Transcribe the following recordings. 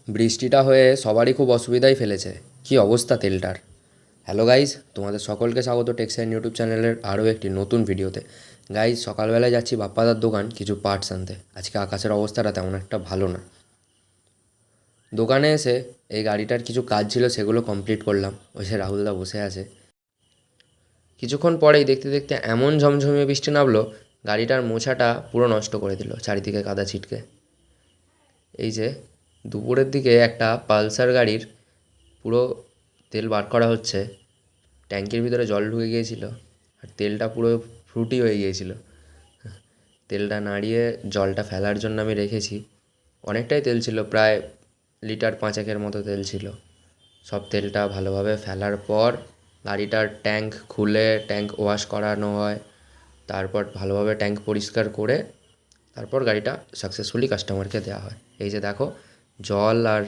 বৃষ্টিটা হয়ে সবারই খুব অসুবিধায় ফেলেছে। কী অবস্থা তেলটার। হ্যালো গাইজ, তোমাদের সকলকে স্বাগত টেক্সটাইল ইউটিউব চ্যানেলের আরও একটি নতুন ভিডিওতে। গাইজ, সকালবেলায় যাচ্ছি বাপ্পাদার দোকান কিছু পার্টস আনতে। আজকে আকাশের অবস্থাটা তেমন একটা ভালো না। দোকানে এসে এই গাড়িটার কিছু কাজ ছিল, সেগুলো কমপ্লিট করলাম। ওই যে রাহুলদা বসে আছে। কিছুক্ষণ পরেই দেখতে দেখতে এমন ঝমঝমিয়ে বৃষ্টি নামলো, গাড়িটার মোছাটা পুরো নষ্ট করে দিল, চারিদিকে কাদা ছিটকে। এই যে দুপুরের দিকে একটা পালসার গাড়ির পুরো তেল বার করা হচ্ছে। ট্যাঙ্কির ভিতরে জল ঢুকে গিয়েছিল আর তেলটা পুরো ফ্রুটি হয়ে গিয়েছিল। তেলটা নাড়িয়ে জলটা ফেলার জন্য আমি রেখেছি। অনেকটাই তেল ছিল, প্রায় লিটার 5 মতো তেল ছিল। সব তেলটা ভালোভাবে ফেলার পর গাড়িটার ট্যাঙ্ক খুলে ট্যাঙ্ক ওয়াশ করানো হয়। তারপর ভালোভাবে ট্যাঙ্ক পরিষ্কার করে তারপর গাড়িটা সাকসেসফুলি কাস্টমারকে দেওয়া হয়। এই যে দেখো, জল আর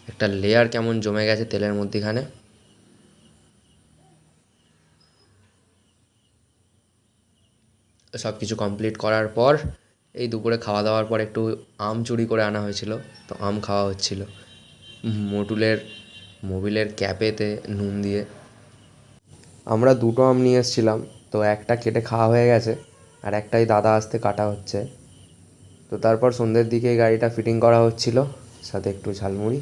একটা লেয়ার কেমন জমে গেছে তেলের মধ্যেখানে। সব কিছু কমপ্লিট করার পর এই দুপুরে খাওয়া দাওয়ার পর একটু আম চুরি করে আনা হয়েছিল, তো আম খাওয়া হচ্ছিল মোবিলের ক্যাপেতে নুন দিয়ে। আমরা দুটো আম নিয়ে এসেছিলাম, তো একটা কেটে খাওয়া হয়ে গেছে আর একটাই দাদা আসতে কাটা হচ্ছে। তো তারপর সন্ধ্যের দিকে গাড়িটা ফিটিং করা হচ্ছিল, সাথে একটু ঝালমুড়ি